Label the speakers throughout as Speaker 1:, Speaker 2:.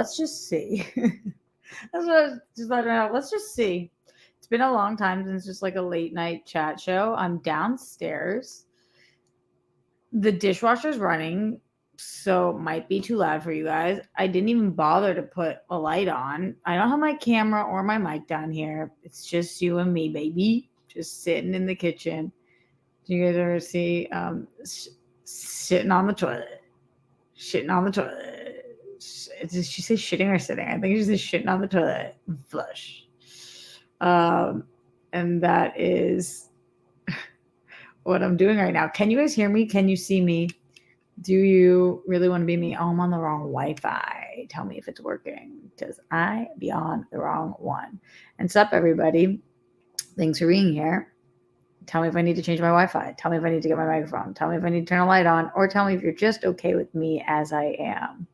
Speaker 1: let's just see. That's what I was just letting out. Let's just see. It's been a long time since just like a late night chat show. I'm downstairs. The dishwasher's running, so it might be too loud for you guys. I didn't even bother to put a light on. I don't have my camera or my mic down here. It's just you and me, baby. Just sitting in the kitchen. Do you guys ever see sitting on the toilet? Shitting on the toilet. Did she say shitting or sitting? I think she said shitting on the toilet. Flush. And that is what I'm doing right now. Can you guys hear me? Can you see me? Do you really want to be me? Oh, I'm on the wrong Wi-Fi. Tell me if it's working, because I be on the wrong one. And sup, everybody. Thanks for being here. Tell me if I need to change my Wi-Fi. Tell me if I need to get my microphone. Tell me if I need to turn a light on, or tell me if you're just okay with me as I am.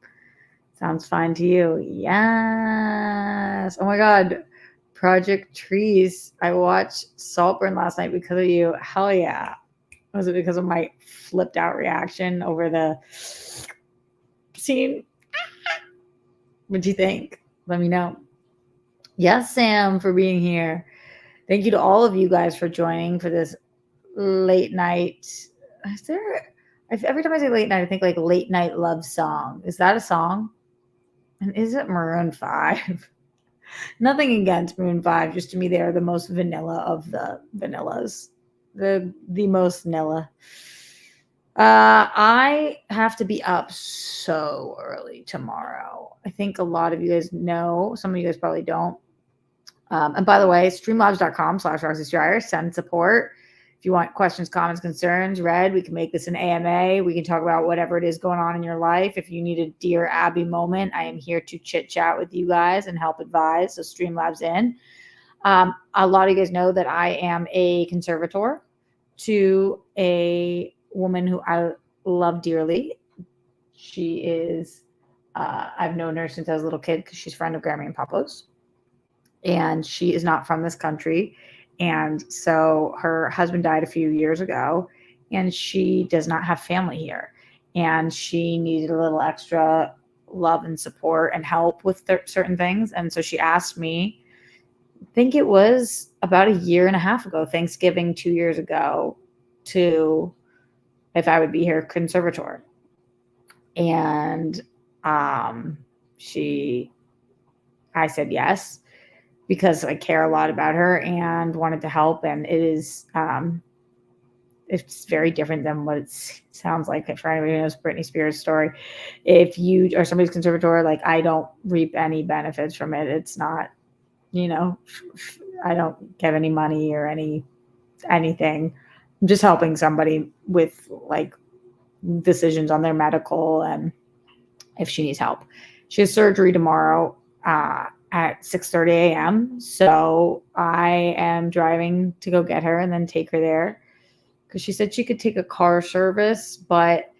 Speaker 1: Sounds fine to you? Yes. Oh my God. Project Trees. I watched Saltburn last night because of you. Hell yeah. Was it because of my flipped out reaction over the scene? What'd you think? Let me know. Yes, Sam, for being here. Thank you to all of you guys for joining for this late night. Every time I say late night, I think like late night love song. Is that a song? And is it Maroon 5? Nothing against Maroon 5. Just to me, they are the most vanilla of the vanillas. The most vanilla. I have to be up so early tomorrow. I think a lot of you guys know. Some of you guys probably don't. And by the way, streamlabs.com/RoxyStryer. Send support. If you want questions, comments, concerns read, we can make this an AMA. We can talk about whatever it is going on in your life. If you need a Dear Abby moment, I am here to chit chat with you guys and help advise. So Streamlabs in. A lot of you guys know that I am a conservator to a woman who I love dearly. She is, I've known her since I was a little kid because she's a friend of Grammy and Papa's. And she is not from this country. And so her husband died a few years ago, and she does not have family here. And she needed a little extra love and support and help with certain things. And so she asked me, I think it was about a year and a half ago, Thanksgiving 2 years ago, to if I would be her conservator. And I said yes, because I care a lot about her and wanted to help. And it is, it's very different than what it sounds like for anybody who knows Britney Spears' story. If you are somebody's conservator, like I don't reap any benefits from it. It's not, I don't get any money or anything. I'm just helping somebody with like decisions on their medical and if she needs help. She has surgery tomorrow at 6:30 a.m. So I am driving to go get her and then take her there because she said she could take a car service, but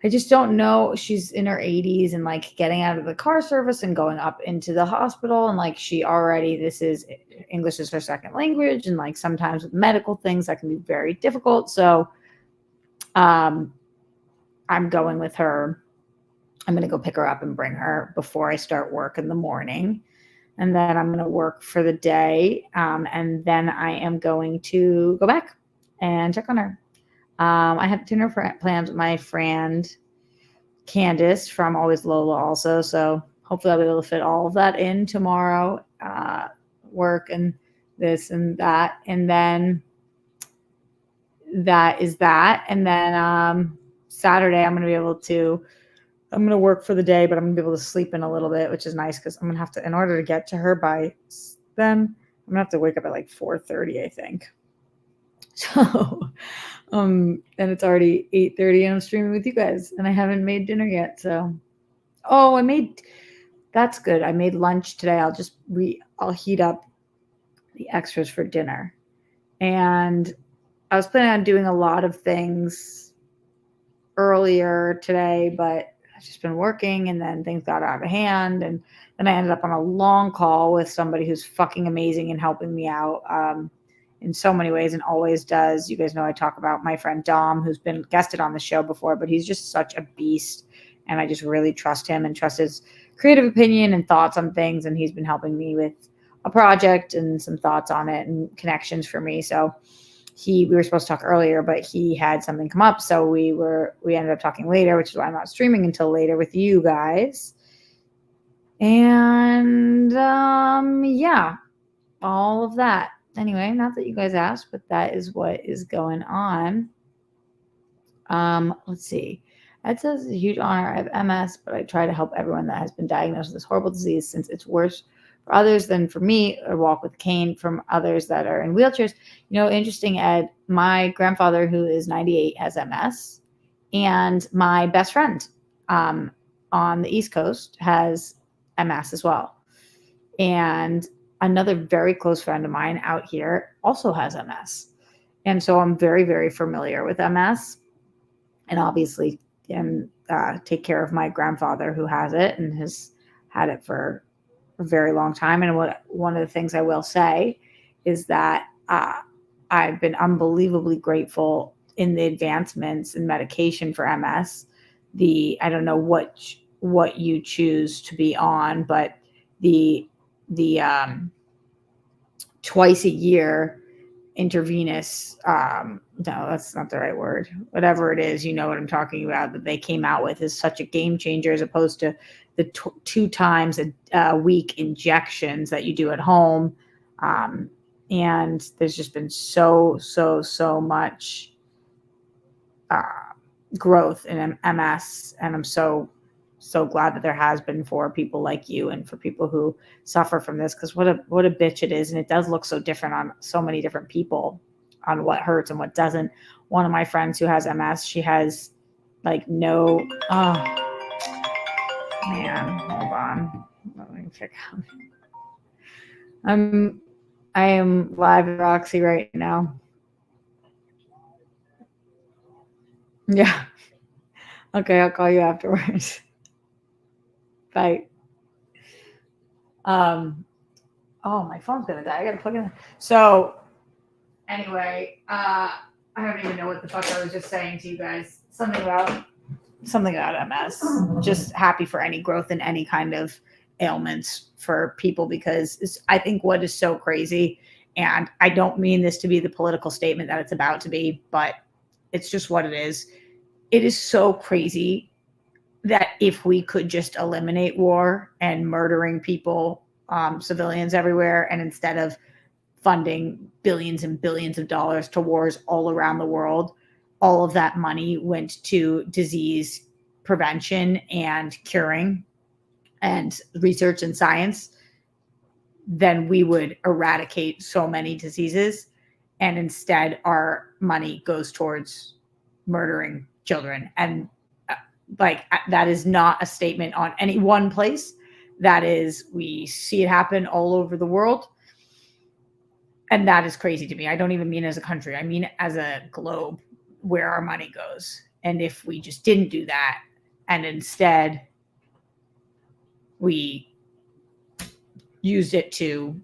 Speaker 1: I just don't know. She's in her 80s and like getting out of the car service and going up into the hospital. And like English is her second language. And like sometimes with medical things that can be very difficult. So I'm going with her. I'm going to go pick her up and bring her before I start work in the morning. And then I'm going to work for the day. And then I am going to go back and check on her. I have dinner plans with my friend Candace from Always Lola also. So hopefully I'll be able to fit all of that in tomorrow, work and this and that. And then that is that. And then Saturday I'm going to work for the day, but I'm going to be able to sleep in a little bit, which is nice because I'm going to have to, in order to get to her by then, I'm going to have to wake up at like 4:30, I think. So, and it's already 8:30 and I'm streaming with you guys and I haven't made dinner yet. So, that's good. I made lunch today. I'll heat up the extras for dinner. And I was planning on doing a lot of things earlier today, but I've just been working and then things got out of hand. And then I ended up on a long call with somebody who's fucking amazing and helping me out in so many ways and always does. You guys know I talk about my friend Dom, who's been guested on the show before, but he's just such a beast. And I just really trust him and trust his creative opinion and thoughts on things, and he's been helping me with a project and some thoughts on it and connections for me. So we were supposed to talk earlier, but he had something come up, so we ended up talking later, which is why I'm not streaming until later with you guys. And yeah, all of that. Anyway, not that you guys asked, but that is what is going on. Let's see. Ed says it's a huge honor. I have MS, but I try to help everyone that has been diagnosed with this horrible disease, since it's worse for others than for me, or walk with cane from others that are in wheelchairs. Interesting, Ed, my grandfather, who is 98, has MS, and my best friend on the East Coast has MS as well. And another very close friend of mine out here also has MS. And so I'm very, very familiar with MS, and obviously take care of my grandfather who has it and has had it for a very long time. And one of the things I will say is that I've been unbelievably grateful in the advancements in medication for MS. I don't know what you choose to be on, but the twice a year intravenous, no, that's not the right word, whatever it is, you know what I'm talking about, that they came out with, is such a game changer, as opposed to the 2 times a week injections that you do at home. And there's just been so much growth in MS, and I'm so glad that there has been, for people like you and for people who suffer from this, because what a bitch it is. And it does look so different on so many different people, on what hurts and what doesn't. One of my friends who has MS, she has like no, man, hold on, let me check out. I am live at Roxy right now. Yeah. Okay, I'll call you afterwards. Bye. Oh, my phone's gonna die. I gotta plug it in. So anyway, I don't even know what the fuck I was just saying to you guys. Something about MS. Just happy for any growth in any kind of ailments for people, because I think what is so crazy, and I don't mean this to be the political statement that it's about to be, but it's just what it is. It is so crazy that if we could just eliminate war and murdering people, civilians everywhere, and instead of funding billions and billions of dollars to wars all around the world, all of that money went to disease prevention and curing and research and science, then we would eradicate so many diseases. And instead, our money goes towards murdering children. And that is not a statement on any one place. That is, we see it happen all over the world. And that is crazy to me. I don't even mean as a country. I mean as a globe, where our money goes. And if we just didn't do that, and instead we used it to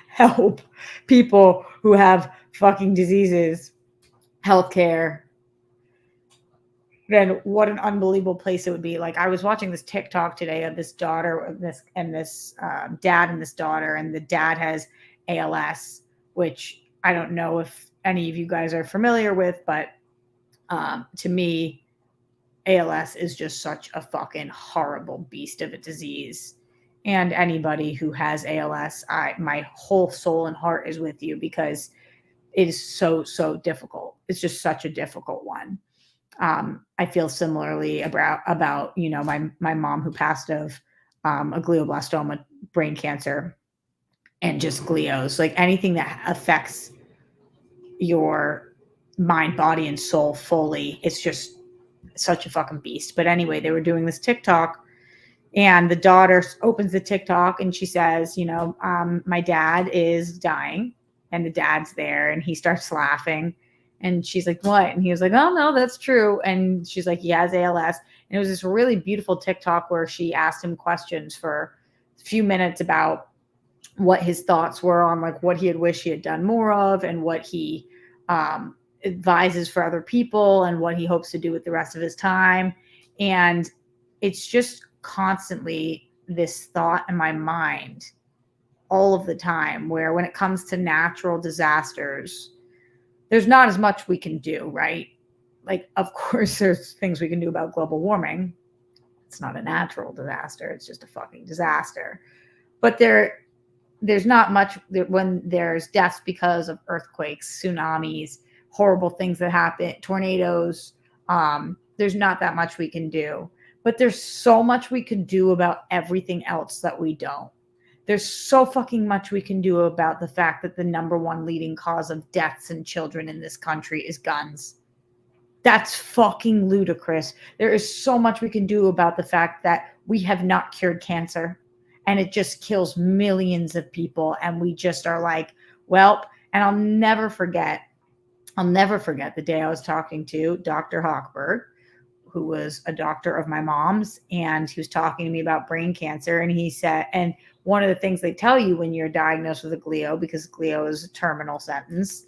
Speaker 1: help people who have fucking diseases, healthcare, then what an unbelievable place it would be. Like, I was watching this TikTok today of this daughter and this dad and this daughter, and the dad has ALS, which I don't know if any of you guys are familiar with, but to me, ALS is just such a fucking horrible beast of a disease. And anybody who has ALS, my whole soul and heart is with you, because it is so difficult. It's just such a difficult one. I feel similarly about my mom, who passed of a glioblastoma, brain cancer, and just glios, like anything that affects your mind, body, and soul fully. It's just such a fucking beast. But anyway, they were doing this TikTok, and the daughter opens the TikTok and she says, my dad is dying, and the dad's there, and he starts laughing. And she's like, what? And he was like, oh, no, that's true. And she's like, he has ALS. And it was this really beautiful TikTok where she asked him questions for a few minutes about what his thoughts were on, like, what he had wished he had done more of, and what he advises for other people, and what he hopes to do with the rest of his time. And it's just constantly this thought in my mind all of the time, where when it comes to natural disasters, there's not as much we can do, right? Like, of course, there's things we can do about global warming. It's not a natural disaster. It's just a fucking disaster. But there's not much when there's deaths because of earthquakes, tsunamis, horrible things that happen, tornadoes. There's not that much we can do. But there's so much we can do about everything else that we don't. There's so fucking much we can do about the fact that the number one leading cause of deaths in children in this country is guns. That's fucking ludicrous. There is so much we can do about the fact that we have not cured cancer and it just kills millions of people. And we just are like, well, and I'll never forget the day I was talking to Dr. Hochberg, who was a doctor of my mom's, and he was talking to me about brain cancer. And he said, and one of the things they tell you when you're diagnosed with a glio, because glio is a terminal sentence,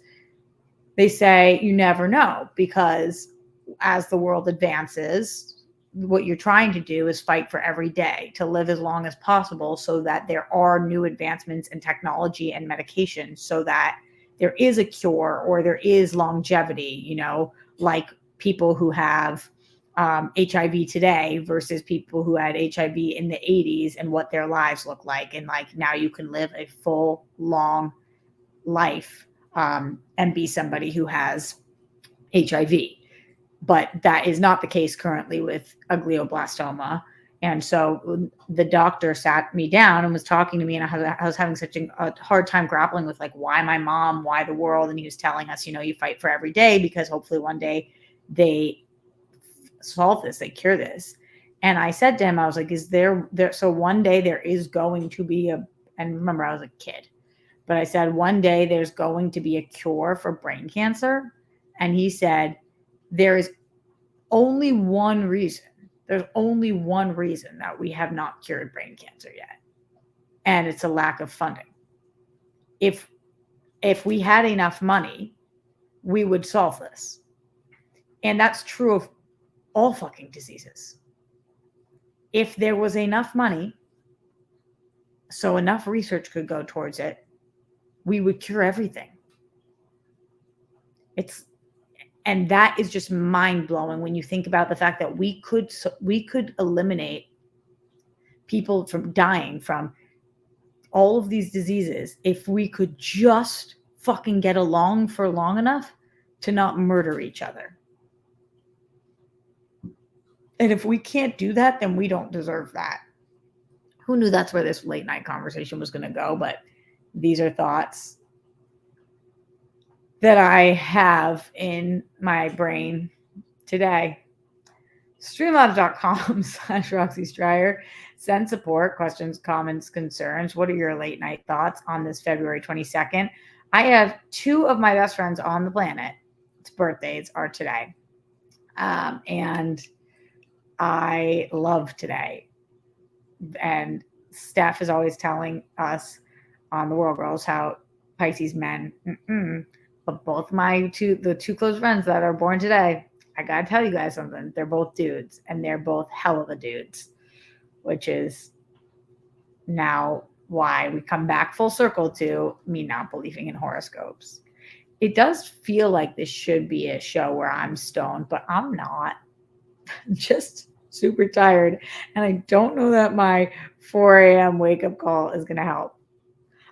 Speaker 1: they say you never know, because as the world advances, what you're trying to do is fight for every day to live as long as possible, so that there are new advancements in technology and medication, so that there is a cure or there is longevity, you know, like people who have HIV today versus people who had HIV in the 80s and what their lives look like. And like now you can live a full, long life and be somebody who has HIV. But that is not the case currently with a glioblastoma. And so the doctor sat me down and was talking to me, and I was having such a hard time grappling with like, why my mom, why the world? And he was telling us, you know, you fight for every day because hopefully one day they solve this, they cure this. And I said to him, I was like, is there so one day there is going to be and remember I was a kid, but I said, one day there's going to be a cure for brain cancer. And he said, there is only one reason. There's only one reason that we have not cured brain cancer yet. And it's a lack of funding. If we had enough money, we would solve this. And that's true of all fucking diseases. If there was enough money, so enough research could go towards it, we would cure everything. And that is just mind-blowing when you think about the fact that we could eliminate people from dying from all of these diseases if we could just fucking get along for long enough to not murder each other. And if we can't do that, then we don't deserve that. Who knew that's where this late night conversation was going to go? But these are thoughts that I have in my brain today. Streamlabs.com/Roxy Stryer. Send support, questions, comments, concerns. What are your late night thoughts on this February 22nd? I have two of my best friends on the planet. Its birthdays are today. And I love today. And Steph is always telling us on the World Girls how Pisces men, but both the two close friends that are born today, I gotta tell you guys something. They're both dudes, and they're both hell of a dudes, which is now why we come back full circle to me not believing in horoscopes. It does feel like this should be a show where I'm stoned, but I'm not. I'm just super tired, and I don't know that my 4 a.m. wake-up call is going to help.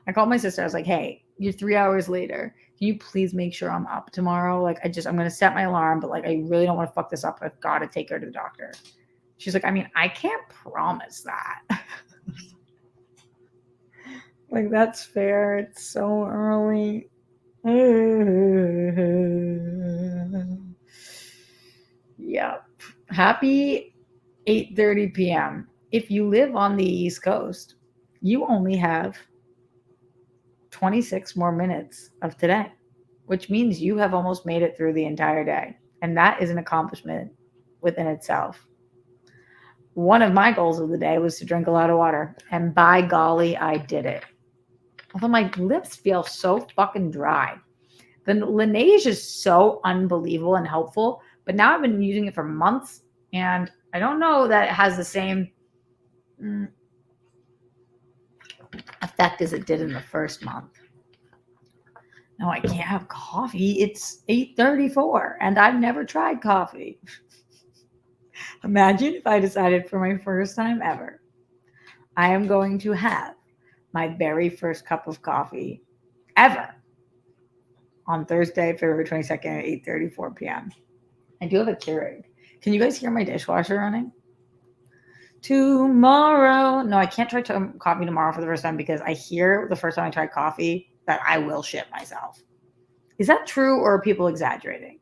Speaker 1: I called my sister. I was like, hey, you're 3 hours later. Can you please make sure I'm up tomorrow? Like, I'm going to set my alarm, but like, I really don't want to fuck this up. I've got to take her to the doctor. She's like, I mean, I can't promise that. Like, that's fair. It's so early. Yep. Happy 8:30 p.m. If you live on the East Coast, you only have 26 more minutes of today, which means you have almost made it through the entire day. And that is an accomplishment within itself. One of my goals of the day was to drink a lot of water. And by golly, I did it. Although my lips feel so fucking dry. The Laneige is so unbelievable and helpful. But now I've been using it for months. And I don't know that it has the same effect as it did in the first month. No, I can't have coffee. It's 8:34 and I've never tried coffee. Imagine if I decided for my first time ever, I am going to have my very first cup of coffee ever on Thursday, February 22nd at 8:34 p.m. I do have a Keurig. Can you guys hear my dishwasher running? Tomorrow. No, I can't try coffee tomorrow for the first time because I hear the first time I tried coffee that I will shit myself. Is that true or are people exaggerating?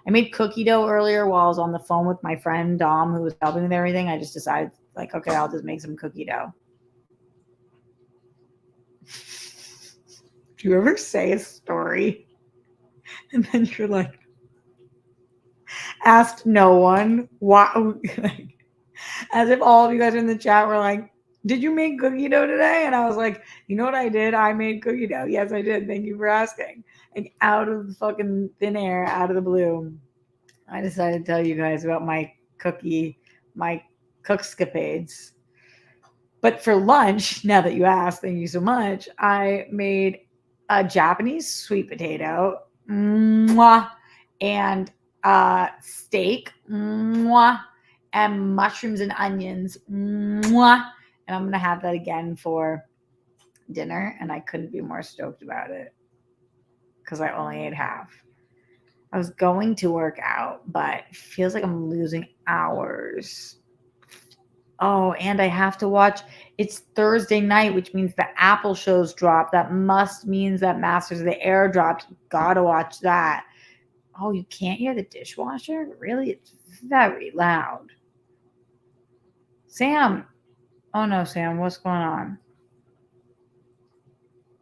Speaker 1: I made cookie dough earlier while I was on the phone with my friend Dom, who was helping with everything. I just decided, like, okay, I'll just make some cookie dough. Do you ever say a story and then you're like, asked no one why? Like, as if all of you guys in the chat were like, did you make cookie dough today? And I was like, you know what I did? I made cookie dough. Yes, I did. Thank you for asking. Like, out of the fucking thin air, out of the blue, I decided to tell you guys about my cookscapades. But for lunch, now that you asked, thank you so much, I made a Japanese sweet potato, and steak, and mushrooms and onions, and I'm going to have that again for dinner, and I couldn't be more stoked about it because I only ate half. I was going to work out, but it feels like I'm losing hours. Oh, and I have to watch. It's Thursday night, which means the Apple shows drop. That means that Masters of the Air dropped. Gotta watch that. Oh, you can't hear the dishwasher? Really? It's very loud. Sam. Oh no, Sam, what's going on?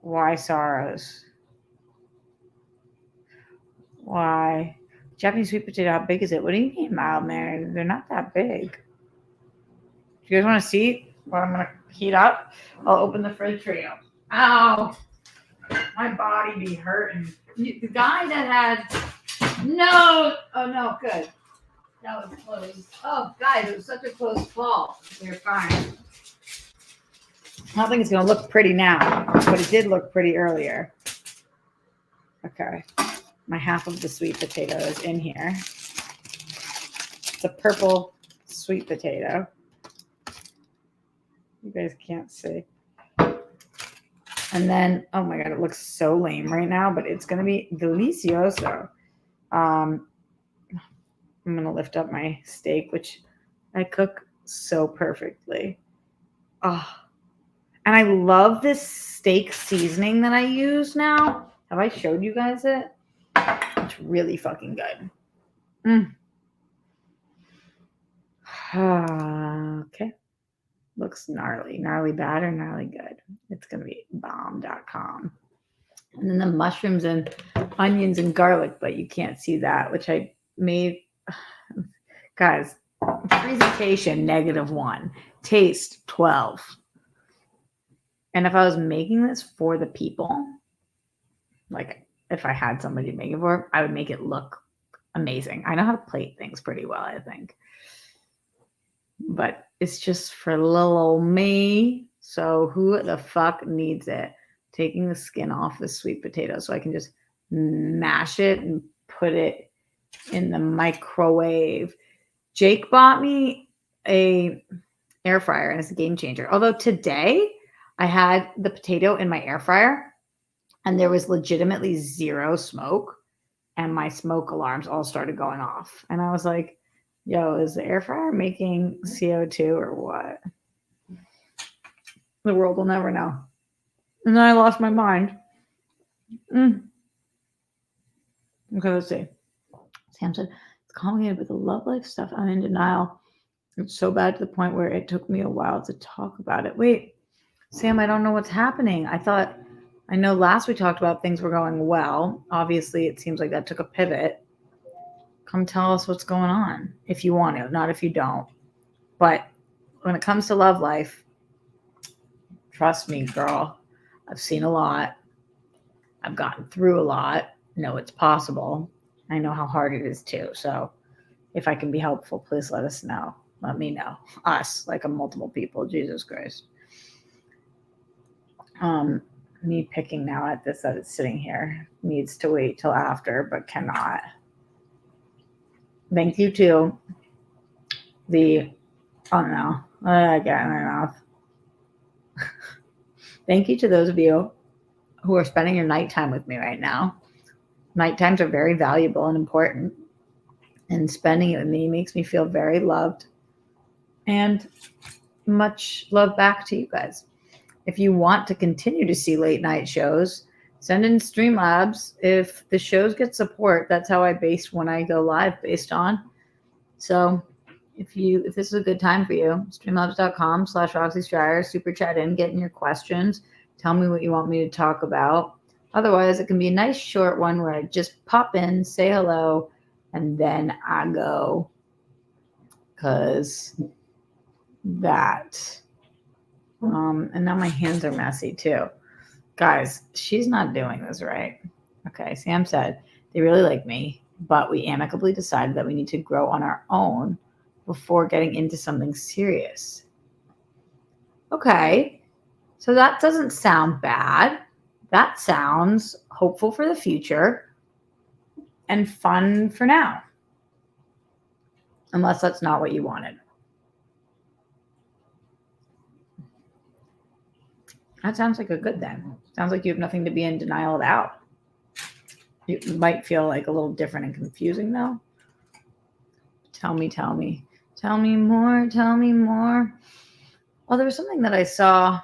Speaker 1: Why sorrows? Why? Japanese sweet potato, how big is it? What do you mean mild mannered? They're not that big. Do you guys want to see what I'm going to heat up? I'll open the fridge for you. Ow! My body be hurting. The guy that had... No! Oh, no, good. That was close. Oh, guys, it was such a close call. You're fine. I don't think it's going to look pretty now, but it did look pretty earlier. Okay. My half of the sweet potato is in here. It's a purple sweet potato. You guys can't see. And then, oh my God, it looks so lame right now, but it's going to be delicioso. I'm going to lift up my steak, which I cook so perfectly. Oh, and I love this steak seasoning that I use now. Have I showed you guys it? It's really fucking good. Okay. Looks gnarly. Gnarly bad or gnarly good? It's going to be bomb.com. And then the mushrooms and onions and garlic, but you can't see that, which I made. Guys, presentation, -1. Taste, 12. And if I was making this for the people, like if I had somebody to make it for, I would make it look amazing. I know how to plate things pretty well, I think. But it's just for little old me. So who the fuck needs it? Taking the skin off the sweet potato so I can just mash it and put it in the microwave. Jake bought me a air fryer and it's a game changer. Although today I had the potato in my air fryer and there was legitimately zero smoke and my smoke alarms all started going off. And I was like, yo, is the air fryer making CO2 or what? The world will never know. And then I lost my mind. Okay, let's see. Sam said, it's complicated with the love life stuff. I'm in denial. It's so bad to the point where it took me a while to talk about it. Wait, Sam, I don't know what's happening. I know last we talked about things were going well. Obviously, it seems like that took a pivot. Come tell us what's going on if you want to, not if you don't. But when it comes to love life, trust me, girl, I've seen a lot. I've gotten through a lot. Know it's possible. I know how hard it is too. So if I can be helpful, please let us know. let me know. Us, like a multiple people, Jesus Christ. Me picking now at this that it's sitting here needs to wait till after, but cannot. Thank you to the, oh no, I got in my mouth. Thank you to those of you who are spending your nighttime with me right now. Nighttimes are very valuable and important, and spending it with me makes me feel very loved, and much love back to you guys. If you want to continue to see late night shows, send in Streamlabs. If the shows get support, that's how I base when I go live based on. So if this is a good time for you, streamlabs.com/Roxy Striar, super chat in, get in your questions. Tell me what you want me to talk about. Otherwise, it can be a nice short one where I just pop in, say hello, and then I go. Because that. And now my hands are messy too. Guys, she's not doing this right. Okay, Sam said, they really like me, but we amicably decided that we need to grow on our own before getting into something serious. Okay, so that doesn't sound bad. That sounds hopeful for the future and fun for now. Unless that's not what you wanted. That sounds like a good thing. Sounds like you have nothing to be in denial about. It might feel like a little different and confusing though. Tell me. Tell me more. Well, there was something that I saw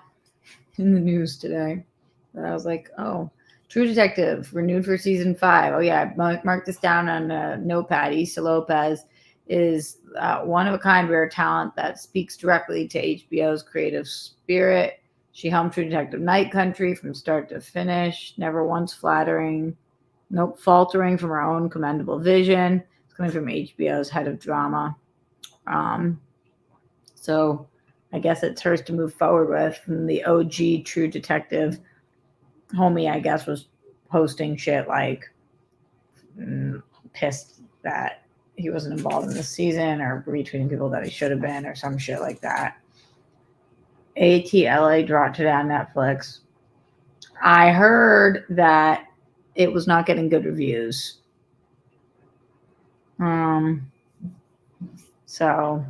Speaker 1: in the news today that I was like, oh, True Detective renewed for season 5. Oh yeah, I marked this down on a notepad. Issa Lopez is one of a kind rare talent that speaks directly to HBO's creative spirit. She helmed True Detective Night Country from start to finish, never once faltering from her own commendable vision. It's coming from HBO's head of drama. So I guess it's hers to move forward with. And the OG True Detective homie, I guess, was posting shit like pissed that he wasn't involved in the season or retweeting people that he should have been or some shit like that. ATLA dropped it on Netflix. I heard that it was not getting good reviews. So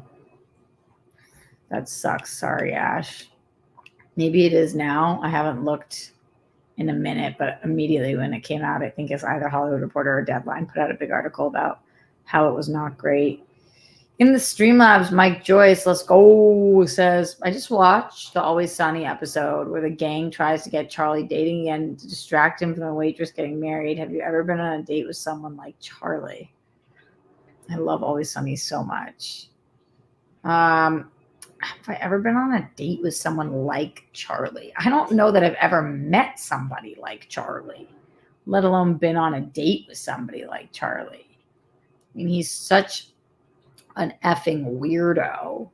Speaker 1: that sucks. Sorry, Ash. Maybe it is now. I haven't looked in a minute, but immediately when it came out, I think it's either Hollywood Reporter or Deadline put out a big article about how it was not great. In the Streamlabs, Mike Joyce, let's go, says, I just watched the Always Sunny episode where the gang tries to get Charlie dating again to distract him from the waitress getting married. Have you ever been on a date with someone like Charlie? I love Always Sunny so much. Have I ever been on a date with someone like Charlie? I don't know that I've ever met somebody like Charlie, let alone been on a date with somebody like Charlie. I mean, he's such an effing weirdo.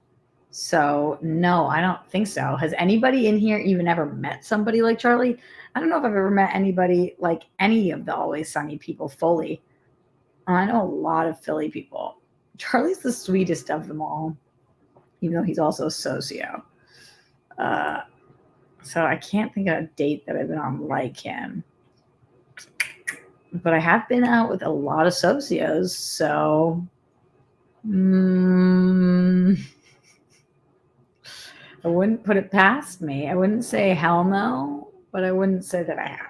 Speaker 1: So no, I don't think so. Has anybody in here even ever met somebody like Charlie? I don't know if I've ever met anybody like any of the Always Sunny people fully. I know a lot of Philly people. Charlie's the sweetest of them all, even though he's also a socio. So I can't think of a date that I've been on like him. But I have been out with a lot of socios, so I wouldn't put it past me. I wouldn't say hell no, but I wouldn't say that I have.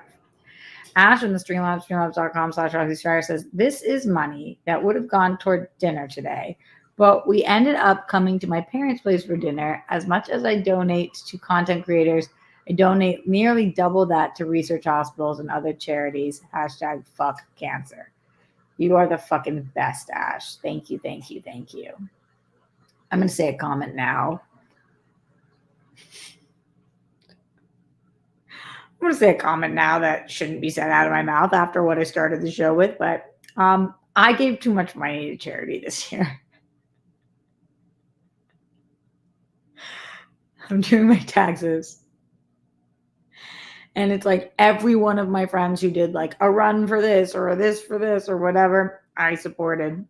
Speaker 1: Ash in the streamlabs.com/Roxy Striar says, this is money that would have gone toward dinner today, but we ended up coming to my parents' place for dinner. As much as I donate to content creators, I donate nearly double that to research hospitals and other charities. #fuck cancer. You are the fucking best, Ash. Thank you. I'm going to say a comment now. I'm going to say a comment now that shouldn't be said out of my mouth after what I started the show with, but I gave too much money to charity this year. I'm doing my taxes. And it's like every one of my friends who did like a run for this or this for this or whatever, I supported.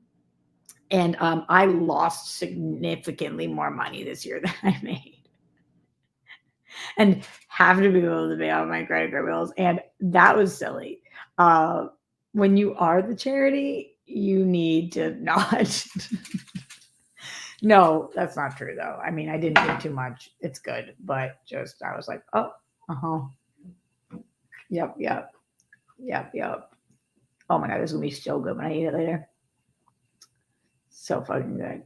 Speaker 1: And I lost significantly more money this year than I made, and have to be able to pay off my credit card bills. And that was silly. Uh, when you are the charity, you need to not. No, that's not true though. I mean, I didn't do too much. It's good, but just I was like, oh, uh-huh. Yep, yep, yep, yep. Oh my god, this is gonna be so good when I eat it later. So fucking good.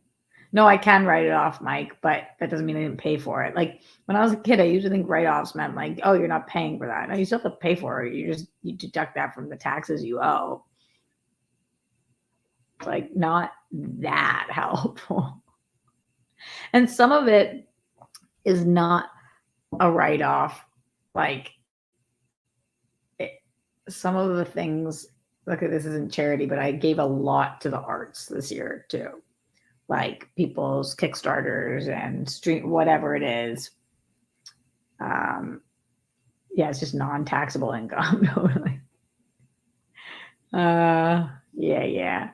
Speaker 1: No, I can write it off, Mike, but that doesn't mean I didn't pay for it. Like when I was a kid, I used to think write-offs meant like, oh, you're not paying for that. No, you still have to pay for it. You deduct that from the taxes you owe. It's like not that helpful. And some of it is not a write-off. Like some of the things, look at this isn't charity, but I gave a lot to the arts this year too. Like people's Kickstarters and stream, whatever it is. Yeah, it's just non-taxable income. Totally. Yeah.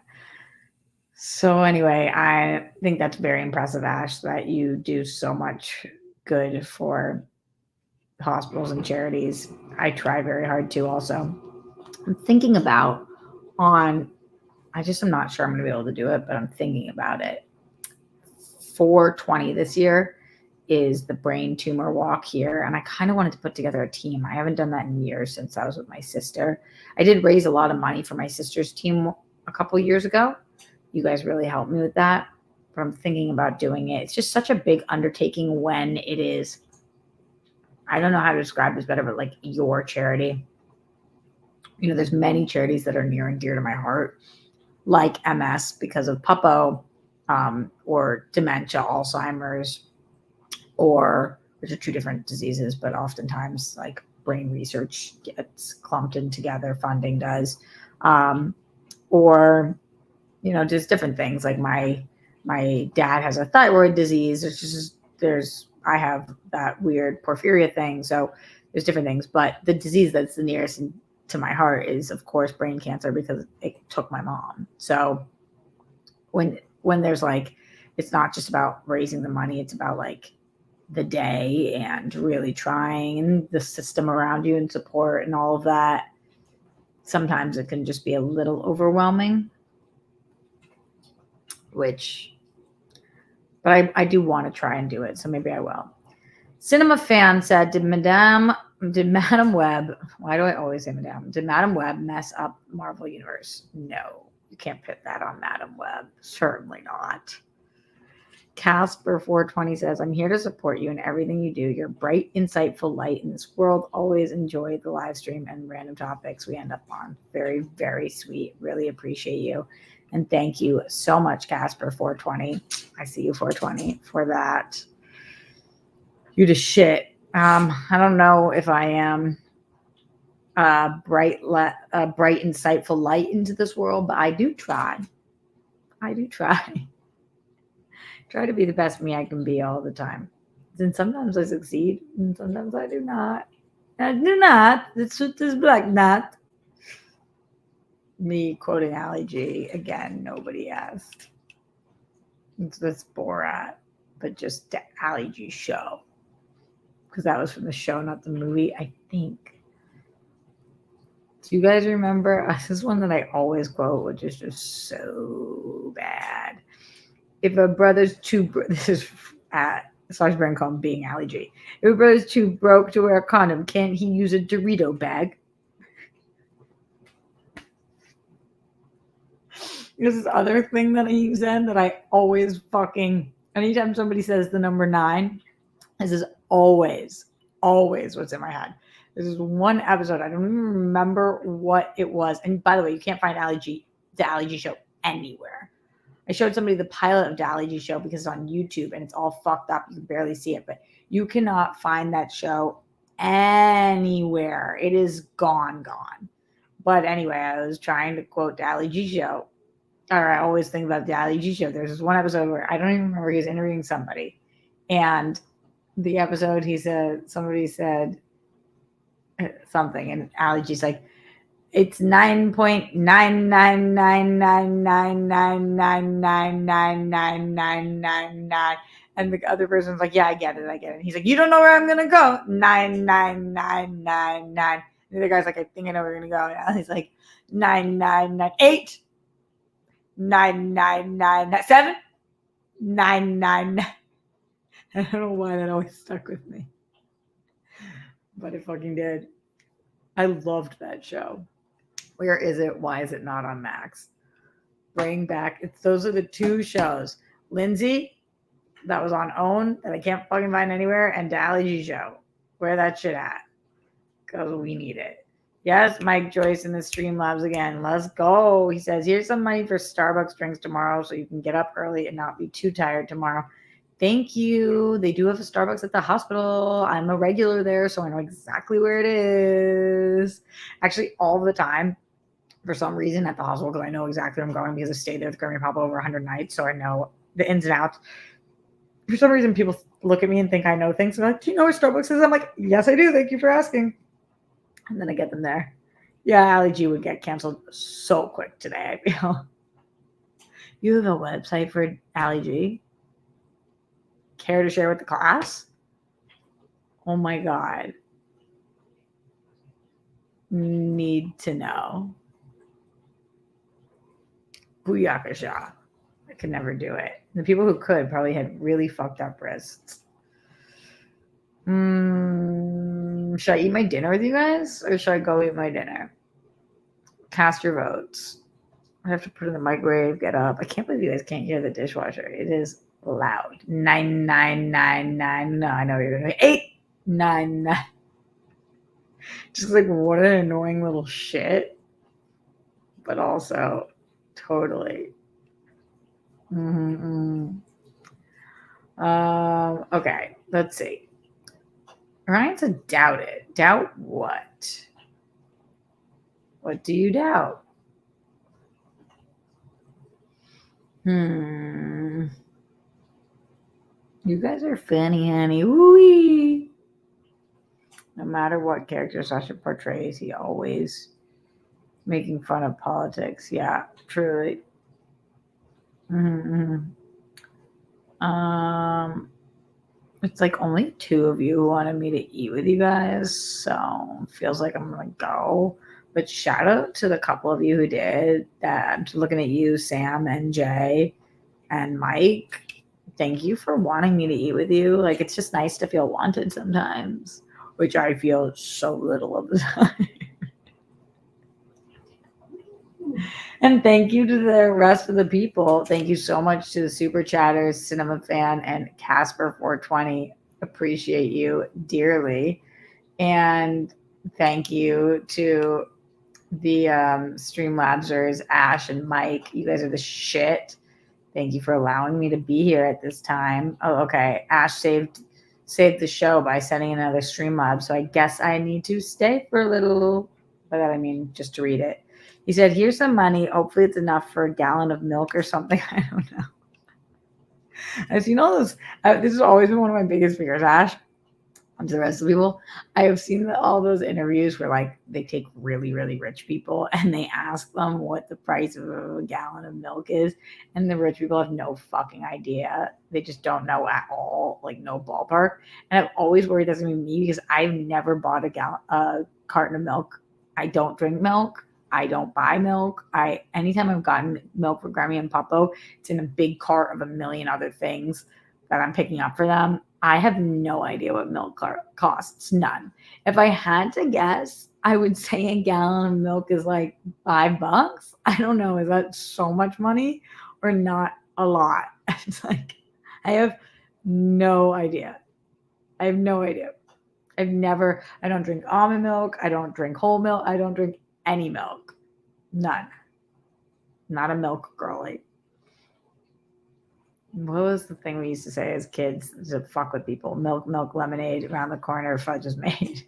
Speaker 1: So anyway, I think that's very impressive, Ash, that you do so much good for hospitals and charities. I try very hard to also. I'm thinking about I just am not sure I'm going to be able to do it, but I'm thinking about it. 420 this year is the brain tumor walk here. And I kind of wanted to put together a team. I haven't done that in years since I was with my sister. I did raise a lot of money for my sister's team a couple years ago. You guys really helped me with that. But I'm thinking about doing it. It's just such a big undertaking when it is, I don't know how to describe this better, but like your charity. You know, there's many charities that are near and dear to my heart, like MS because of Puppo, or dementia, Alzheimer's, or which are two different diseases, but oftentimes like brain research gets clumped in together, funding does, or you know, just different things. Like my dad has a thyroid disease. I have that weird porphyria thing, so there's different things. But the disease that's the nearest to my heart is, of course, brain cancer because it took my mom. So when there's like, it's not just about raising the money; it's about like the day and really trying and the system around you and support and all of that. Sometimes it can just be a little overwhelming, but I do want to try and do it. So maybe I will. Cinema Fan said, did Madame Web, why do I always say Madame? Did Madame Web mess up Marvel Universe? No, you can't put that on Madame Web. Certainly not. Casper420 says, I'm here to support you in everything you do. You're bright, insightful light in this world. Always enjoy the live stream and random topics we end up on. Very, very sweet. Really appreciate you. And thank you so much, Casper420. I see you, 420, for that. You just shit. I don't know if I am bright, insightful light into this world, but I do try. Try to be the best me I can be all the time. And sometimes I succeed, and sometimes I do not. I do not. The truth is black, not. Me quoting Ali G again. Nobody asked. It's this Borat, but just the Ali G show, because that was from the show, not the movie, I think. Do you guys remember? This is one that I always quote, which is just so bad. If a brother's too, this is at Sacha Baron Cohen being Ali G. If a brother's too broke to wear a condom, can't he use a Dorito bag? There's this other thing that he said that I always fucking, anytime somebody says the number 9, this is always what's in my head. This is one episode. I don't even remember what it was. And by the way, you can't find the Ali G show anywhere. I showed somebody the pilot of the Ali G show because it's on YouTube and it's all fucked up. You can barely see it, but you cannot find that show anywhere. It is gone. But anyway, I was trying to quote the Ali G show. Or I always think about the Ali G show. There's this one episode where I don't even remember, he was interviewing somebody. And the episode, somebody said something, and Ali G's like, It's 9.99999999999. And the other person's like, yeah, I get it. And he's like, you don't know where I'm gonna go. 99999. The other guy's like, I think I know where we're gonna go. And he's like, 9998 9997 999. I don't know why that always stuck with me, but it fucking did. I loved that show. Where is it? Why is it not on Max? Bring back. Those are the two shows. Lindsay, that was on OWN, that I can't fucking find anywhere, and the Ali G Show. Where that shit at? Because we need it. Yes, Mike Joyce in the Streamlabs again. Let's go. He says, here's some money for Starbucks drinks tomorrow so you can get up early and not be too tired tomorrow. Thank you. They do have a Starbucks at the hospital. I'm a regular there, so I know exactly where it is. Actually, all the time, for some reason, at the hospital, because I know exactly where I'm going because I stayed there with Grammy Papa over 100 nights, so I know the ins and outs. For some reason, people look at me and think I know things. They're like, do you know where Starbucks is? I'm like, yes, I do. Thank you for asking. And then I get them there. Yeah, Ali G would get canceled so quick today, I feel. You have a website for Ali G? Care to share with the class? Oh my God. Need to know. Booyakasha. I could never do it. The people who could probably had really fucked up wrists. Should I eat my dinner with you guys? Or should I go eat my dinner? Cast your votes. I have to put it in the microwave, get up. I can't believe you guys can't hear the dishwasher. It is loud. 9999. No, I know you're going to be 899. Just like, what an annoying little shit. But also, totally. Okay, let's see. Ryan's a doubt it. Doubt what? What do you doubt? You guys are funny, honey. Woo-wee. No matter what character Sasha portrays, he always making fun of politics. Yeah, truly. It's like only 2 of you who wanted me to eat with you guys, so it feels like I'm gonna go. But shout out to the couple of you who did that. I'm looking at you, Sam and Jay and Mike. Thank you for wanting me to eat with you. Like, it's just nice to feel wanted sometimes, which I feel so little of the time. And thank you to the rest of the people. Thank you so much to the Super Chatters, Cinema Fan, and Casper420. Appreciate you dearly. And thank you to the Streamlabsers, Ash and Mike. You guys are the shit. Thank you for allowing me to be here at this time. Oh, okay. Ash saved the show by sending another Streamlabs, so I guess I need to stay for a little. By that I mean just to read it. He said, here's some money. Hopefully it's enough for a gallon of milk or something. I don't know. I've seen all this. This has always been one of my biggest fears, Ash. To the rest of the people, I have seen all those interviews where like they take really, really rich people and they ask them what the price of a gallon of milk is. And the rich people have no fucking idea. They just don't know at all, like no ballpark. And I've always worried that's going to be me because I've never bought a carton of milk. I don't drink milk. I don't buy milk. Anytime I've gotten milk for Grammy and Papo, it's in a big cart of a million other things that I'm picking up for them. I have no idea what milk costs. None. If I had to guess, I would say a gallon of milk is like $5. I don't know. Is that so much money or not a lot? It's like, I have no idea. I don't drink almond milk. I don't drink whole milk. I don't drink any milk. None. Not a milk girly. What was the thing we used to say as kids to fuck with people? Milk, lemonade, around the corner, fudge is made.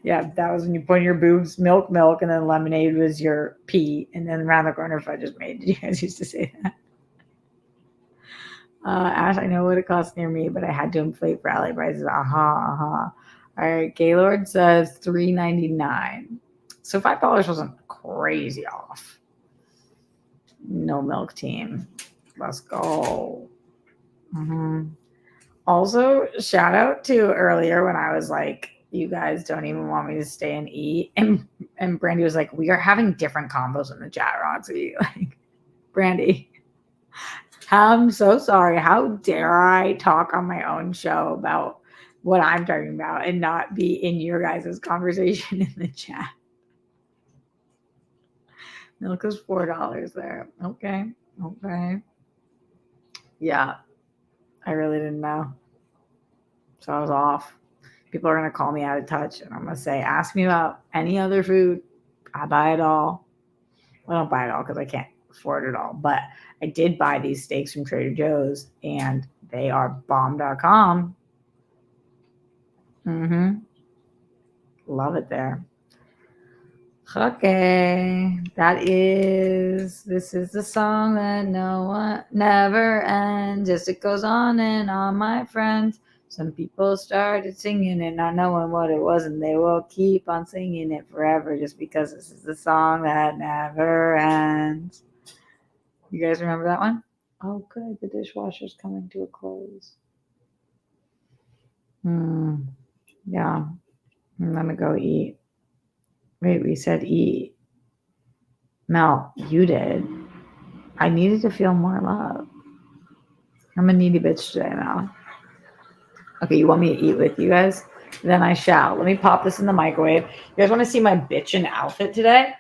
Speaker 1: Yeah, that was when you put in your boobs, milk, and then lemonade was your pee, and then around the corner, fudge is made. Did you guys used to say that? Ash, I know what it costs near me, but I had to inflate for alley prices. All right, Gaylord says $3.99. So $5 wasn't crazy off. No milk team. Let's go. Also, shout out to earlier when I was like, you guys don't even want me to stay and eat. And Brandy was like, we are having different combos in the chat, Roxy. Like, Brandy, I'm so sorry. How dare I talk on my own show about what I'm talking about and not be in your guys' conversation in the chat? Milk is $4 there. Okay. Yeah, I really didn't know. So I was off. People are going to call me out of touch, and I'm going to say, ask me about any other food. I buy it all. Well, I don't buy it all because I can't afford it all. But I did buy these steaks from Trader Joe's, and they are bomb.com. Love it there. Okay, this is the song that no one never ends. Just it goes on and on, my friends. Some people started singing it, not knowing what it was, and they will keep on singing it forever just because this is the song that never ends. You guys remember that one? Oh, good. The dishwasher's coming to a close. Yeah. I'm going to go eat. Wait, we said eat. Mel, you did. I needed to feel more love. I'm a needy bitch today, Mel. Okay, you want me to eat with you guys? Then I shall. Let me pop this in the microwave. You guys want to see my bitchin' outfit today?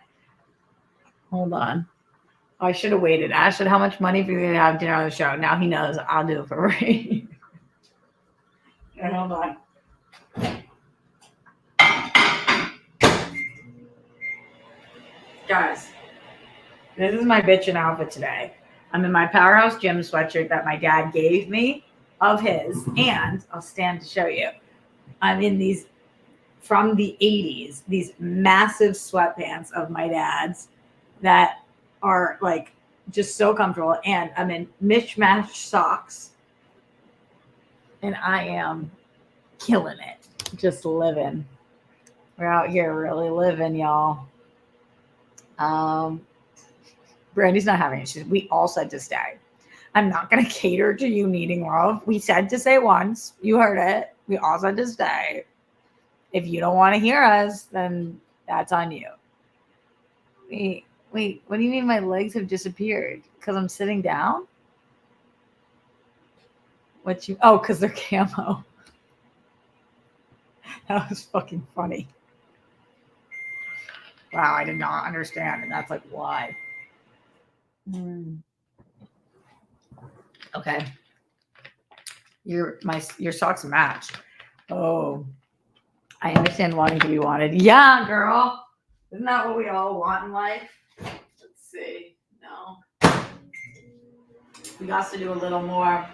Speaker 1: Hold on. Oh, I should have waited. Ashton, how much money for you to have dinner on the show? Now he knows I'll do it for free. Okay, hold on. Guys, this is my bitchin' outfit today. I'm in my Powerhouse Gym sweatshirt that my dad gave me of his, and I'll stand to show you. I'm in these from the 80s, these massive sweatpants of my dad's that are like just so comfortable, and I'm in mismatched socks, and I am killing it, just living. We're out here really living, y'all. Brandy's not having it. We all said to stay. I'm not going to cater to you needing love. We said to say once. You heard it. We all said to stay. If you don't want to hear us, then that's on you. Wait. What do you mean my legs have disappeared? Because I'm sitting down? Because they're camo. That was fucking funny. Wow, I did not understand. And that's like, why? Okay. Your socks match. Oh, I understand wanting to be wanted. Yeah, girl. Isn't that what we all want in life? Let's see. No. We got to do a little more.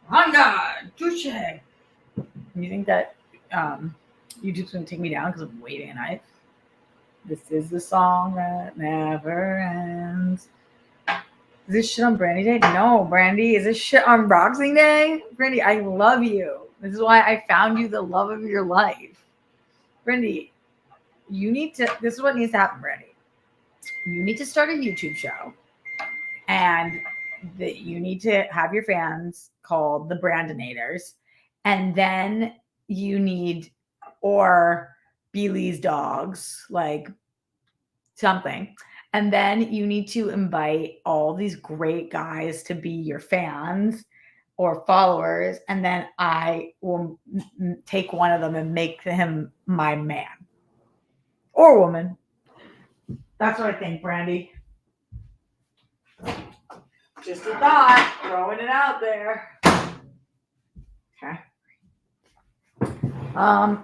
Speaker 1: Honda, touche. You think that YouTube's going to take me down because I'm waving a knife? This is the song that never ends. Is this shit on Brandy Day? No, Brandy. Is this shit on Boxing Day? Brandy, I love you. This is why I found you the love of your life. Brandy, this is what needs to happen, Brandy. You need to start a YouTube show. And you need to have your fans called the Brandonators. And then you need, or Beeley's dogs, like something. And then you need to invite all these great guys to be your fans or followers. And then I will take one of them and make him my man or woman. That's what I think, Brandy. Just a thought, throwing it out there. Okay.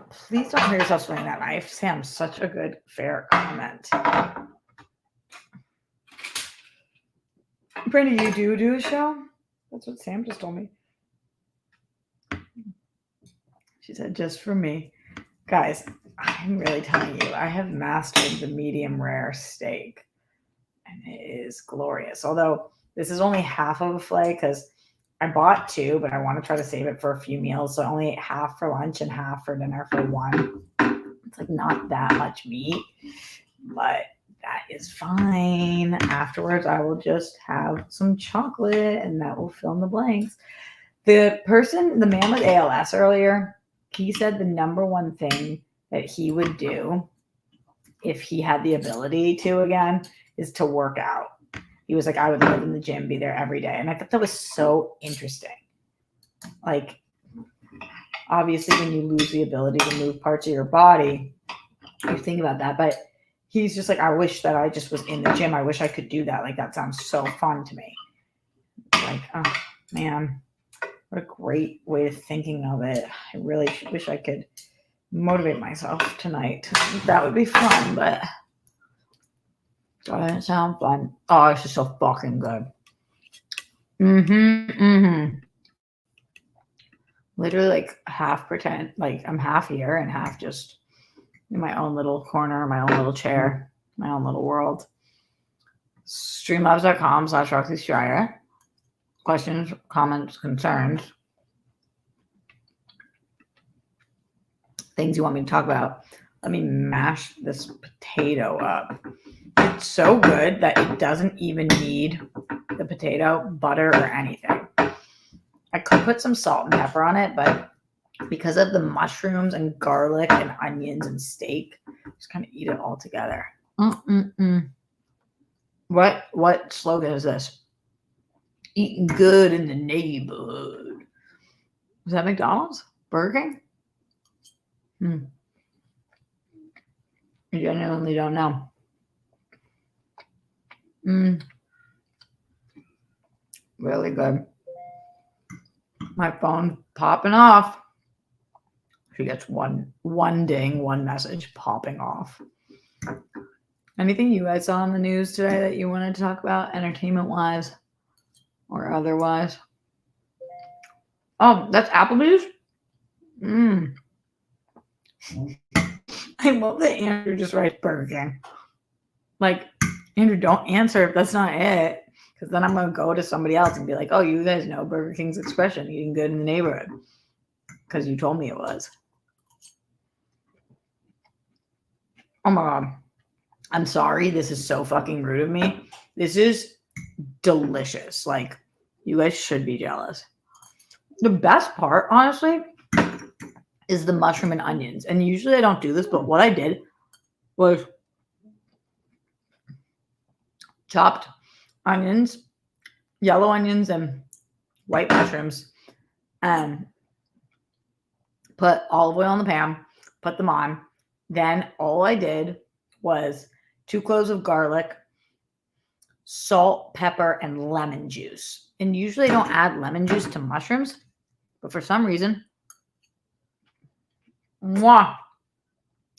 Speaker 1: Please don't hurt yourself swinging that knife. Sam, such a good, fair comment. Brandy, you do a show? That's what Sam just told me. She said, just for me. Guys, I'm really telling you, I have mastered the medium rare steak. And it is glorious. Although this is only half of a fillet because I bought 2, but I want to try to save it for a few meals. So I only ate half for lunch and half for dinner for one. It's like not that much meat, but that is fine. Afterwards, I will just have some chocolate and that will fill in the blanks. The man with ALS earlier, he said the number one thing that he would do if he had the ability to again is to work out. He was like, I would live in the gym, be there every day. And I thought that was so interesting. Like, obviously, when you lose the ability to move parts of your body, you think about that. But he's just like, I wish that I just was in the gym. I wish I could do that. Like, that sounds so fun to me. Like, oh, man, what a great way of thinking of it. I really wish I could motivate myself tonight. That would be fun, but doesn't sound fun. Oh, this is so fucking good. Literally like half pretend, like I'm half here and half just in my own little corner, my own little chair, my own little world. Streamlabs.com/Roxy Striar. Questions, comments, concerns, things you want me to talk about. Let me mash this potato up. It's so good that it doesn't even need the potato, butter, or anything. I could put some salt and pepper on it, but because of the mushrooms and garlic and onions and steak, just kind of eat it all together. What slogan is this? Eating good in the neighborhood. Is that McDonald's? Burger King? I genuinely don't know. Really good. My phone popping off. She gets one ding, one message popping off. Anything you guys saw in the news today that you wanted to talk about, entertainment-wise or otherwise? Oh, that's Applebee's? I love that Andrew just writes Burger King. Like, Andrew, don't answer if that's not it. Because then I'm going to go to somebody else and be like, oh, you guys know Burger King's expression, eating good in the neighborhood. Because you told me it was. Oh my God. I'm sorry. This is so fucking rude of me. This is delicious. Like, you guys should be jealous. The best part, honestly, is the mushroom and onions. And usually I don't do this, but what I did was chopped onions, yellow onions, and white mushrooms, and put olive oil in the pan, put them on. Then all I did was 2 cloves of garlic, salt, pepper, and lemon juice. And usually I don't add lemon juice to mushrooms, but for some reason,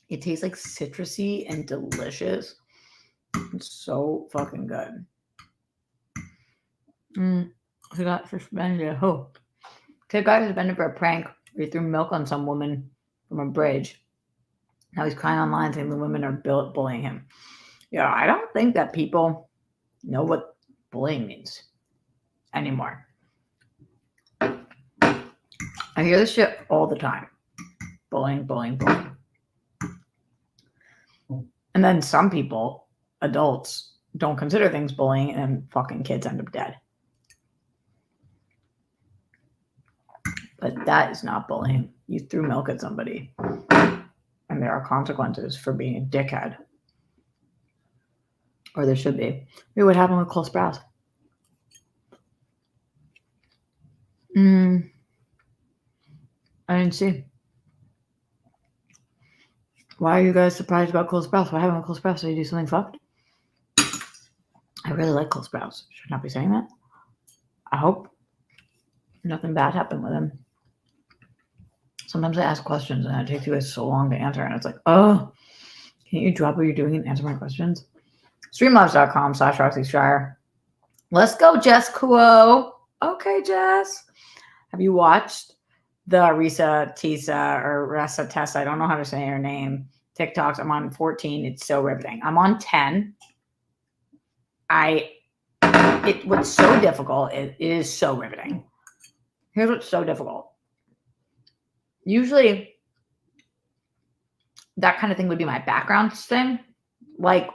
Speaker 1: it tastes like citrusy and delicious. It's so fucking good. He got suspended. Oh, kid got suspended for a prank where he threw milk on some woman from a bridge. Now he's crying online saying the women are bullying him. Yeah, I don't think that people know what bullying means anymore. I hear this shit all the time. Bullying, bullying, bullying. And then some people, adults, don't consider things bullying and fucking kids end up dead. But that is not bullying. You threw milk at somebody. And there are consequences for being a dickhead. Or there should be. Wait, what happened with Cole Sprouse? I didn't see. Why are you guys surprised about Cole Sprouse? What happened with Cole Sprouse? Did he do something fucked? I really like Cole Sprouse. Should not be saying that. I hope nothing bad happened with him. Sometimes I ask questions and it takes you guys so long to answer. And it's like, oh, can't you drop what you're doing and answer my questions? Streamlabs.com/Roxy Striar. Let's go, Jess Kuo. Okay, Jess. Have you watched the Risa Tisa or Ressa Tessa? I don't know how to say her name. TikToks. I'm on 14. It's so riveting. I'm on 10. What's so difficult, it is so riveting. Here's what's so difficult. Usually, that kind of thing would be my background thing. Like,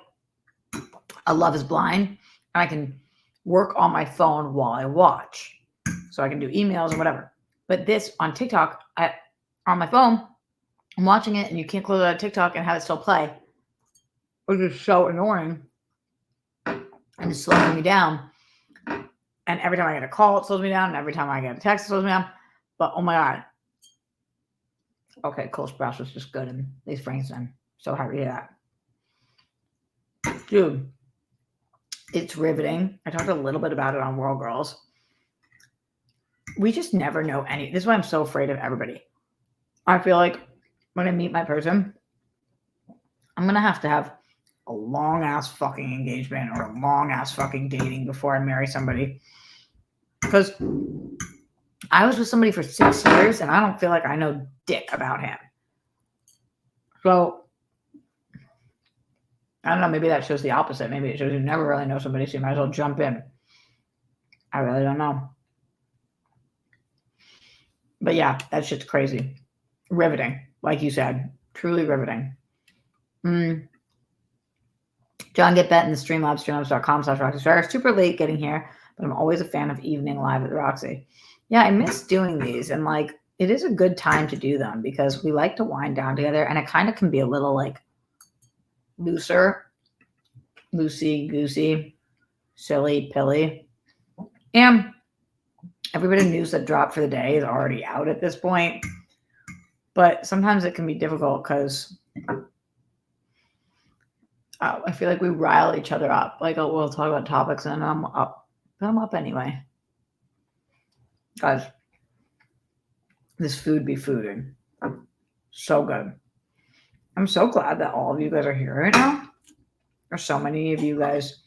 Speaker 1: a Love is Blind, and I can work on my phone while I watch. So I can do emails or whatever. But this on TikTok, on my phone, I'm watching it and you can't close out of TikTok and have it still play, which is so annoying and it's slowing me down. And every time I get a call, it slows me down. And every time I get a text, it slows me down. But oh my God. Okay, Cole Sprouse was just good. And these Frankenstein. So happy to hear that. Dude, it's riveting. I talked a little bit about it on World Girls. We just never know any. This is why I'm so afraid of everybody. I feel like when I meet my person, I'm going to have a long ass fucking engagement or a long ass fucking dating before I marry somebody. Because I was with somebody for 6 years and I don't feel like I know dick about him. So, I don't know. Maybe that shows the opposite. Maybe it shows you never really know somebody, so you might as well jump in. I really don't know. But yeah, that shit's crazy. Riveting. Like you said. Truly riveting. John Get Bet in the Streamlabs, streamlabs.com/Roxy Striar. Super late getting here, but I'm always a fan of evening live at the Roxy. Yeah, I miss doing these, and like it is a good time to do them because we like to wind down together, and it kind of can be a little like looser, loosey goosey, silly pilly, and everybody news that dropped for the day is already out at this point. But sometimes it can be difficult because I feel like we rile each other up. Like, oh, we'll talk about topics and I'm up. But I'm up anyway. Guys, this food be fooding. So good. I'm so glad that all of you guys are here right now. There's so many of you guys,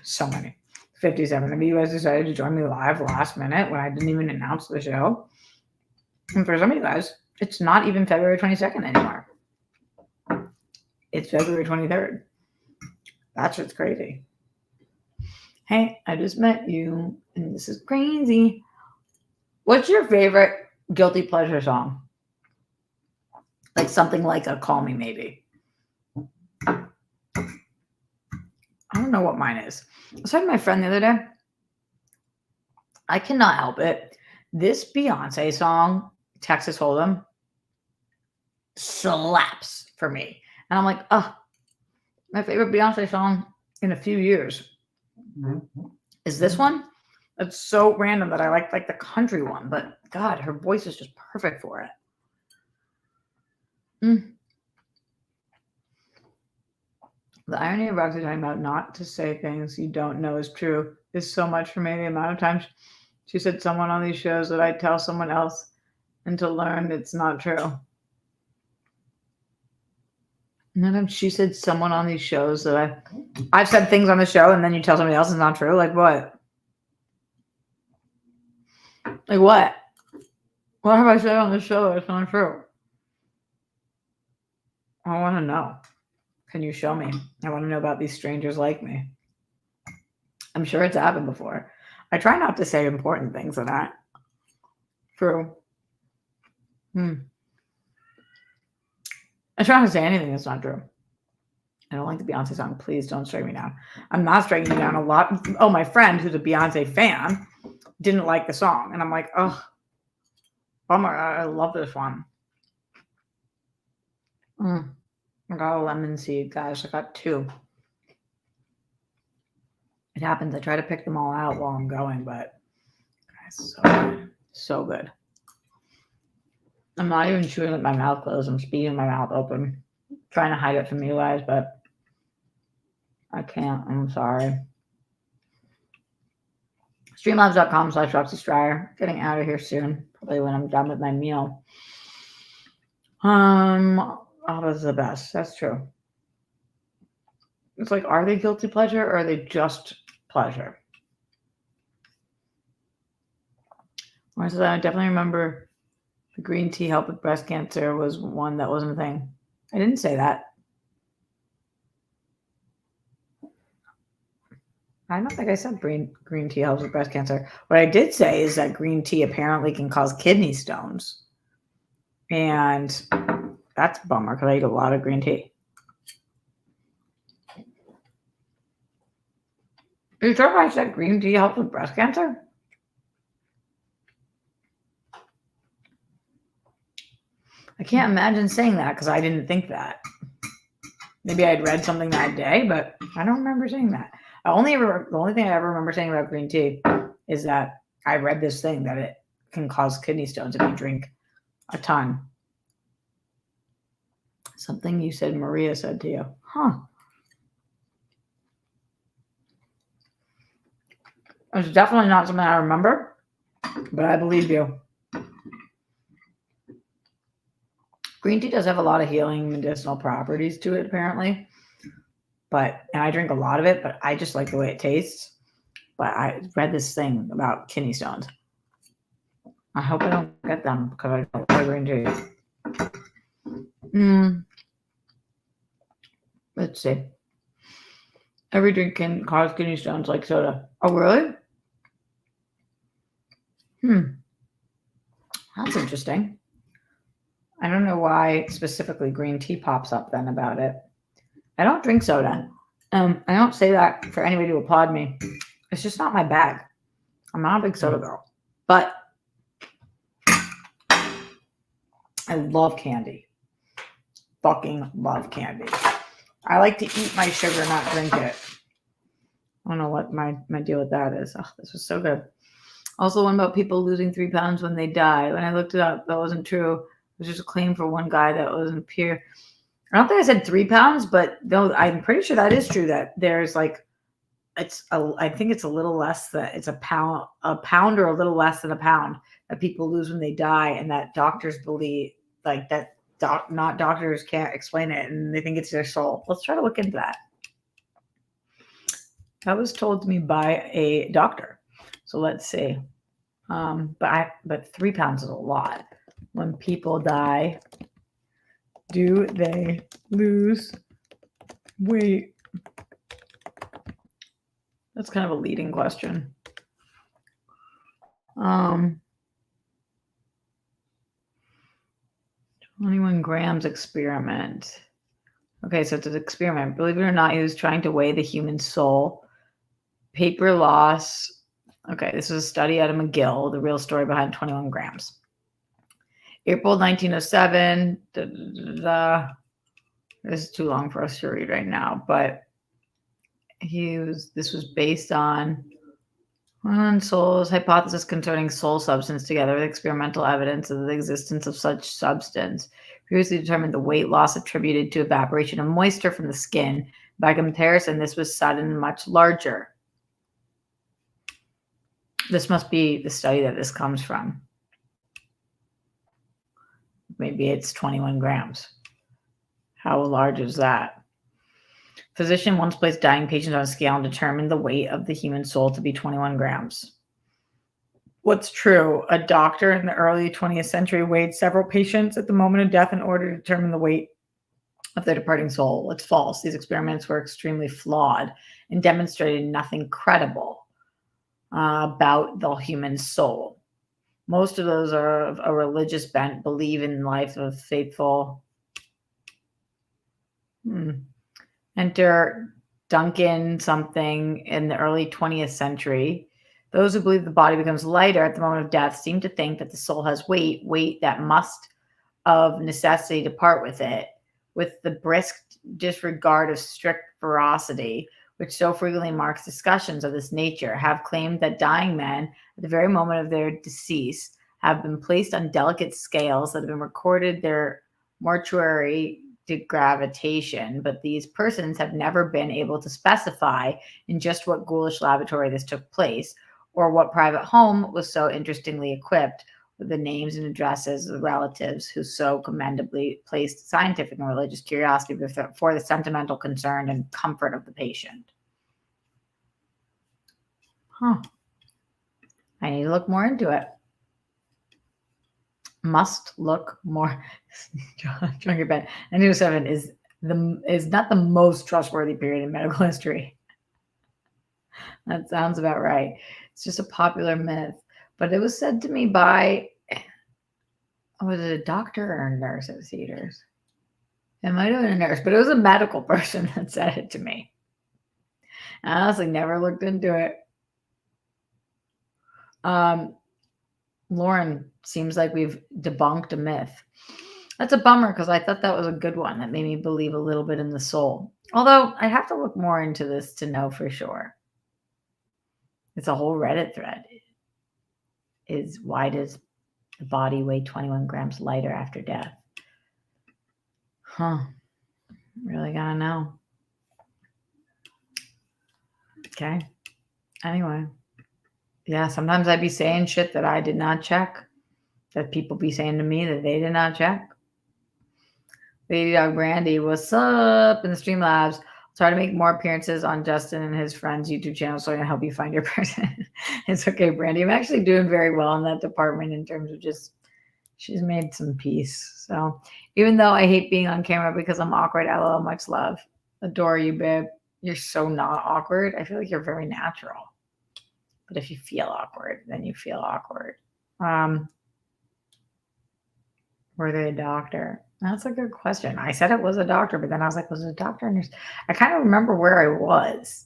Speaker 1: so many. 57 of you guys decided to join me live last minute when I didn't even announce the show. And for some of you guys, it's not even February 22nd anymore. It's February 23rd. That shit's crazy. Hey, I just met you, and this is crazy. What's your favorite guilty pleasure song? Like something like a Call Me Maybe. I don't know what mine is. I was talking to my friend the other day. I cannot help it. This Beyonce song, Texas Hold'em, slaps for me. And I'm like, oh, my favorite Beyonce song in a few years is this one. It's so random that I like the country one, but God, her voice is just perfect for it. The irony of Roxy talking about not to say things you don't know is true is so much for me. The amount of times she said someone on these shows that I tell someone else and to learn it's not true. None of she said someone on these shows that I've said things on the show and then you tell somebody else it's not true. Like what? Like what? What have I said on the show that's not true? I want to know. Can you show me? I want to know about these strangers like me. I'm sure it's happened before. I try not to say important things that aren't true. I try not to say anything that's not true. I don't like the Beyonce song. Please don't strike me down. I'm not striking you down a lot. Oh, my friend who's a Beyonce fan didn't like the song. And I'm like, oh, bummer. I love this one. I got a lemon seed, guys. I got 2. It happens. I try to pick them all out while I'm going, but guys, so good. So good. I'm not even chewing with my mouth closed. I'm speaking my mouth open. Trying to hide it from you guys, but I can't. I'm sorry. Streamlabs.com/Roxy Striar. Getting out of here soon. Probably when I'm done with my meal. Abba's the best. That's true. It's like, are they guilty pleasure or are they just pleasure? I definitely remember the green tea help with breast cancer was one that wasn't a thing. I didn't say that. I don't think I said green tea helps with breast cancer. What I did say is that green tea apparently can cause kidney stones. And that's a bummer because I eat a lot of green tea. Are you sure I said green tea helps with breast cancer? I can't imagine saying that because I didn't think that. Maybe I'd read something that day, but I don't remember saying that. The only thing I ever remember saying about green tea is that I read this thing that it can cause kidney stones if you drink a ton. Something you said Maria said to you. Huh. It's definitely not something I remember, but I believe you. Green tea does have a lot of healing medicinal properties to it, apparently. And I drink a lot of it, but I just like the way it tastes. But I read this thing about kidney stones. I hope I don't get them because I don't like green tea. Let's see. Every drink can cause kidney stones like soda. Oh, really? That's interesting. I don't know why specifically green tea pops up then about it. I don't drink soda. I don't say that for anybody to applaud me. It's just not my bag. I'm not a big soda girl. But I love candy. Fucking love candy. I like to eat my sugar, not drink it. I don't know what my deal with that is. Oh, this was so good. Also, one about people losing 3 pounds when they die. When I looked it up, that wasn't true. It was just a claim for one guy that wasn't pure. I don't think I said 3 pounds, but no, I'm pretty sure that is true. That there's like, I think it's a little less than it's a pound or a little less than a pound that people lose when they die, and that doctors believe like that. Not doctors can't explain it, and they think it's their soul. Let's try to look into that. That was told to me by a doctor. So let's see. But 3 pounds is a lot. When people die, do they lose weight? That's kind of a leading question. 21 grams experiment. Okay, so it's an experiment. Believe it or not, he was trying to weigh the human soul. Paper loss. Okay, this was a study out of McGill, the real story behind 21 grams. April 1907. This is too long for us to read right now, but this was based on soul's hypothesis concerning soul substance together with experimental evidence of the existence of such substance. Previously determined the weight loss attributed to evaporation of moisture from the skin. By comparison, this was sudden and much larger. This must be the study that this comes from. Maybe it's 21 grams. How large is that? Physician once placed dying patients on a scale and determined the weight of the human soul to be 21 grams. What's true? A doctor in the early 20th century weighed several patients at the moment of death in order to determine the weight of their departing soul. It's false. These experiments were extremely flawed and demonstrated nothing credible about the human soul. Most of those are of a religious bent, believe in life of faithful. Enter Duncan something in the early 20th century. Those who believe the body becomes lighter at the moment of death seem to think that the soul has weight that must of necessity depart with it, with the brisk disregard of strict veracity, which so frequently marks discussions of this nature, have claimed that dying men, at the very moment of their decease, have been placed on delicate scales that have been recorded their mortuary degravitation, but these persons have never been able to specify in just what ghoulish laboratory this took place, or what private home was so interestingly equipped with the names and addresses of the relatives who so commendably placed scientific and religious curiosity before the sentimental concern and comfort of the patient. I need to look more into it. Must look more. Drunk your bed. 1907 is not the most trustworthy period in medical history. That sounds about right. It's just a popular myth. But it was said to me by, was it a doctor or a nurse at Cedars? It might have been a nurse, but it was a medical person that said it to me. I honestly never looked into it. Lauren, seems like we've debunked a myth. That's a bummer because I thought that was a good one that made me believe a little bit in the soul. Although I have to look more into this to know for sure. It's a whole Reddit thread. Is why does the body weigh 21 grams lighter after death? Huh. Really gotta know. Okay. Anyway. Yeah, sometimes I'd be saying shit that I did not check, that people be saying to me that they did not check. Lady Dog Brandy, what's up in the Streamlabs? Try to make more appearances on Justin and his friends' YouTube channel so I can help you find your person. It's okay, Brandy. I'm actually doing very well in that department in terms of just, she's made some peace. So even though I hate being on camera because I'm awkward, LOL, much love. Adore you, babe. You're so not awkward. I feel like you're very natural. But if you feel awkward, then you feel awkward. Were they a doctor? That's a good question. I said it was a doctor, but then I was like, was it a doctor? And I kind of remember where I was.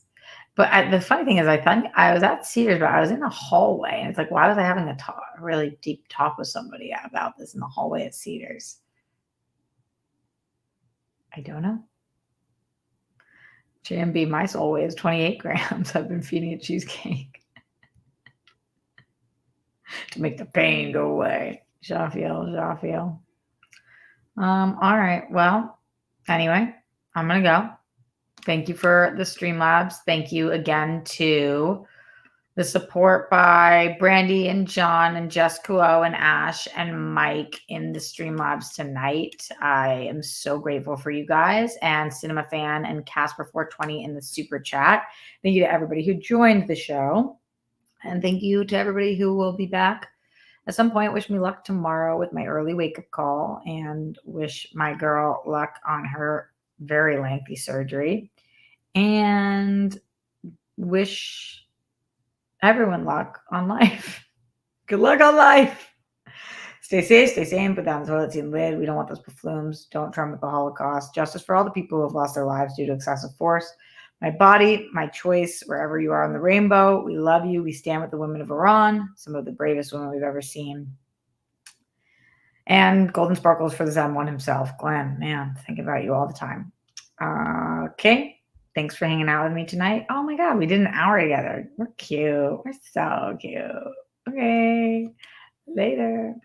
Speaker 1: But the funny thing is, I think I was at Cedars, but I was in a hallway. And it's like, why was I having a really deep talk with somebody about this in the hallway at Cedars? I don't know. JMB, my soul weighs 28 grams. I've been feeding it cheesecake to make the pain go away. Jafiel. All right. Well, anyway, I'm going to go. Thank you for the Streamlabs. Thank you again to the support by Brandy and John and Jess Kuo and Ash and Mike in the Streamlabs tonight. I am so grateful for you guys, and Cinema Fan and Casper420 in the super chat. Thank you to everybody who joined the show. And thank you to everybody who will be back at some point. Wish me luck tomorrow with my early wake-up call, and wish my girl luck on her very lengthy surgery, and wish everyone luck on life. Good luck on life. Stay safe, stay sane, put down the toilet seat lid. We don't want those plumes. Don't trumpet the Holocaust. Justice for all the people who have lost their lives due to excessive force. My body, my choice, wherever you are on the rainbow. We love you. We stand with the women of Iran, some of the bravest women we've ever seen. And golden sparkles for the Zen one himself. Glenn, man, think about you all the time. Okay. Thanks for hanging out with me tonight. Oh my God, we did an hour together. We're cute. We're so cute. Okay. Later.